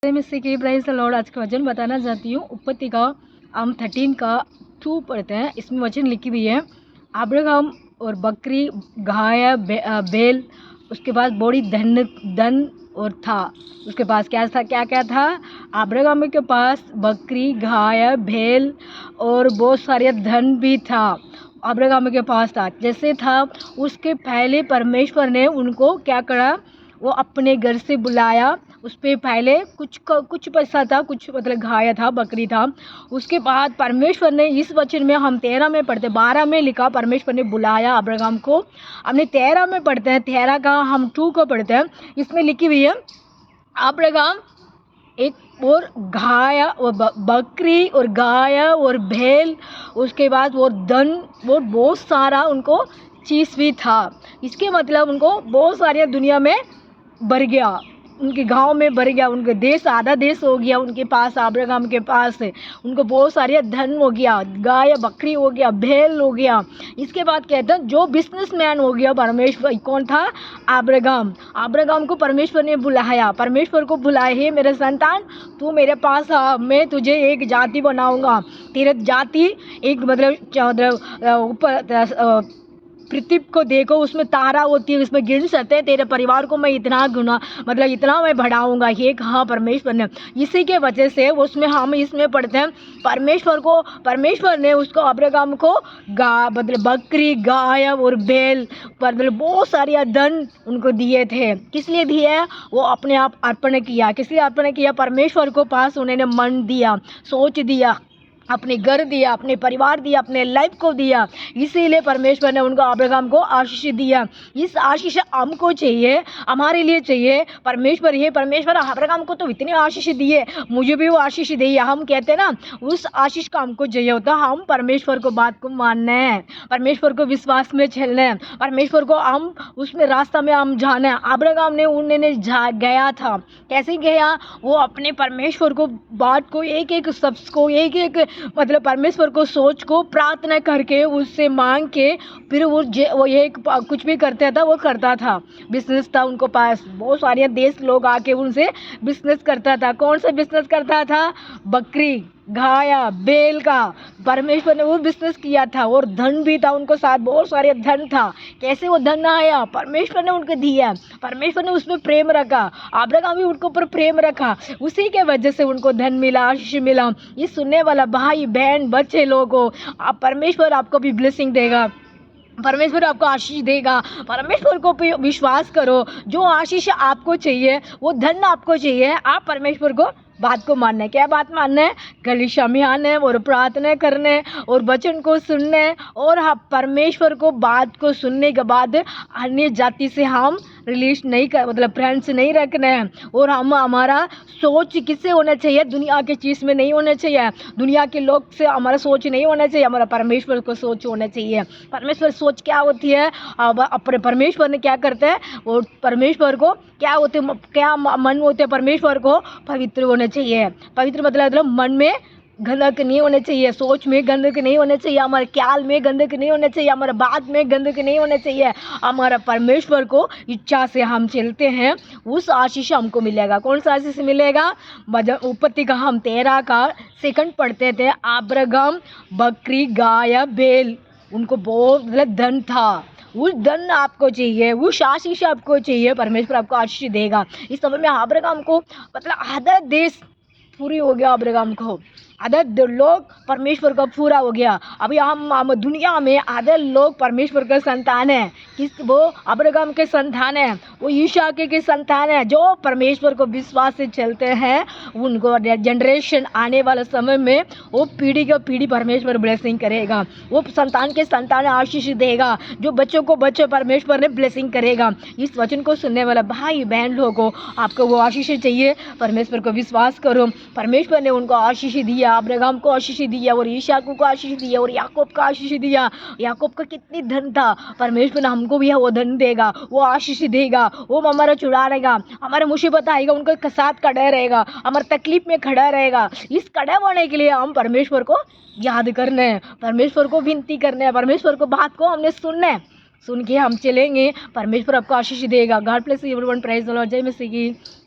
मैं सीखी price Lord. आज का वचन बताना चाहती हूँ। उत्पत्ति का हम 13 का 2 पढ़ते हैं। इसमें वचन लिखी हुई है, अब्राहम और बकरी, गाय, बैल, उसके बाद बड़ी धन और था। उसके पास क्या था, क्या था? अब्राहम के पास बकरी, गाय, बैल और बहुत सारे धन भी था। अब्राहम के पास था, जैसे था उसके पहले परमेश्वर ने उनको क्या करा, वो अपने घर से बुलाया। उस पर पहले कुछ पैसा था, कुछ मतलब गाय था, बकरी था। उसके बाद परमेश्वर ने इस वचन में हम 13 में पढ़ते, 12 में लिखा परमेश्वर ने बुलाया अब्राहम को। हमने 13 में पढ़ते हैं, 13 का हम 2 को पढ़ते हैं। इसमें लिखी हुई है, अब्राहम एक और गाय और बकरी और गाय और बैल, उसके बाद वो धन, वो बहुत सारा उनको चीज़ भी था। इसके मतलब उनको बहुत सारी दुनिया में भर गया, उनके गांव में भर गया, उनके देश आधा देश हो गया उनके पास, अब्राहम के पास है। उनको बहुत सारे धन हो गया, गाय बकरी हो गया, बैल हो गया। इसके बाद कहते हैं जो बिजनेसमैन हो गया परमेश्वर, कौन था? अब्राहम को परमेश्वर ने बुलाया। परमेश्वर को बुलाए, हे मेरे संतान, तू मेरे पास आ, मैं तुझे एक जाति बनाऊंगा। तेरे जाति एक मतलब ऊपर पृथ्वी को देखो, उसमें तारा होती है, उसमें गिन सकते हैं। तेरे परिवार को मैं इतना गुना मतलब इतना मैं बढ़ाऊंगा। ये कहा परमेश्वर ने। इसी के वजह से उसमें हम इसमें पढ़ते हैं, परमेश्वर ने उसको अब्राहम को मतलब बकरी, गाय और बैल मतलब बहुत सारे धन उनको दिए थे। किस लिए दिए? वो अपने आप अर्पण किया। किस लिए अर्पण किया? परमेश्वर को पास उन्होंने मन दिया, सोच दिया, अपने घर दिया, अपने परिवार दिया, अपने लाइफ को दिया। इसीलिए परमेश्वर ने उनको अब्राहम को आशीष दिया। इस आशीष हमको चाहिए, हमारे लिए चाहिए। परमेश्वर अब्राहम को तो इतने आशीष दिए, मुझे भी वो आशीष दी है। हम कहते हैं ना, उस आशीष का हमको चाहिए होता। हम परमेश्वर को बात को मानना है, परमेश्वर को विश्वास में चलना है, परमेश्वर को हम उसमें रास्ता में हम जाना है। अब्राहम ने उन्होंने गया था। कैसे गया? वो अपने परमेश्वर को बात को एक शब्द को एक मतलब परमेश्वर को सोच को प्रार्थना करके उससे मांग के फिर वो ये कुछ भी करता था, वो करता था। बिजनेस था उनको पास, बहुत सारे देश लोग आके उनसे बिजनेस करता था। कौन सा बिजनेस करता था? बकरी, गाय, बैल का परमेश्वर ने वो बिजनेस किया था। और धन भी था उनको साथ, बहुत सारे धन था। कैसे वो धन आया? परमेश्वर ने उनको दिया, परमेश्वर ने उसमें प्रेम रखा, अब्राहम भी उनके ऊपर प्रेम रखा। उसी के वजह से उनको धन मिला, आशीष मिला। ये सुनने वाला भाई बहन बच्चे लोगों, आप परमेश्वर आपको भी ब्लेसिंग देगा, परमेश्वर आपको आशीष देगा। परमेश्वर को विश्वास करो। जो आशीष आपको चाहिए, वो धन आपको चाहिए, आप परमेश्वर को बात को मानना है। क्या बात मानना है? कलीसिया में आना और प्रार्थना करने और वचन को सुनने, और हम परमेश्वर को बात को सुनने के बाद अन्य जाति से हम रिलीज नहीं कर मतलब फ्रेंड्स नहीं रखना है। और हम हमारा सोच किससे होना चाहिए? दुनिया के चीज़ में नहीं होना चाहिए, दुनिया के लोग से हमारा सोच नहीं होना चाहिए, हमारा परमेश्वर को सोच होना चाहिए। परमेश्वर सोच क्या होती है? अपने परमेश्वर ने क्या करते हैं? वो परमेश्वर को क्या होते, क्या मन होते? परमेश्वर को पवित्र होना चाहिए। पवित्र मतलब मन में गंदक नहीं होने चाहिए, सोच में गंदक नहीं होने चाहिए, हमारे ख्याल में गंदक नहीं होने चाहिए, हमारे बात में गंदक नहीं होने चाहिए। हमारा परमेश्वर को इच्छा से हम चलते हैं, उस आशीष हमको मिलेगा। कौन सा आशीष मिलेगा? उत्पत्ति का हम 13 का 2 पढ़ते थे। अब्राहम, बकरी, गाय, बैल, उनको बहुत मतलब धन था। उस धन आपको चाहिए, उस आशीष आपको चाहिए, परमेश्वर आपको आशीष देगा। इस समय में अब्राहम को मतलब आधा देश पूरी हो गया, अब्राहम को आधा लोग परमेश्वर का पूरा हो गया। अभी हम दुनिया में आधे लोग परमेश्वर का संतान है। किस? वो अब्राहम के संतान है, वो इसहाक के संतान है। जो परमेश्वर को विश्वास से चलते हैं, उनको जनरेशन आने वाले समय में वो पीढ़ी के पीढ़ी परमेश्वर ब्लेसिंग करेगा, वो संतान के संतान आशीष देगा, जो बच्चों को बच्चों परमेश्वर ने ब्लेसिंग करेगा। इस वचन को सुनने वाला भाई बहन लोगों, आपको वो आशीष चाहिए, परमेश्वर को विश्वास करो। परमेश्वर ने उनको आशीष दिया, अब्राहम को आशीष दिया, और इसहाक को आशीष दिया, और याकूब का आशीष दिया। याकूब का कितनी धन था, परमेश्वर ने हमको भी वो धन देगा, वो आशीष देगा, वो हमारा छुड़ाएगा, हमारे मुसीबत आएगा उनके साथ खड़ा रहेगा, हमारे तकलीफ में खड़ा रहेगा। इस खड़ा होने के लिए हम परमेश्वर को याद करना है, परमेश्वर को विनती करना है, परमेश्वर को बात को हमने सुनना है, सुन के हम चलेंगे, परमेश्वर आपको आशीष देगा। God bless you everyone. Praise the Lord. जय मसीह की।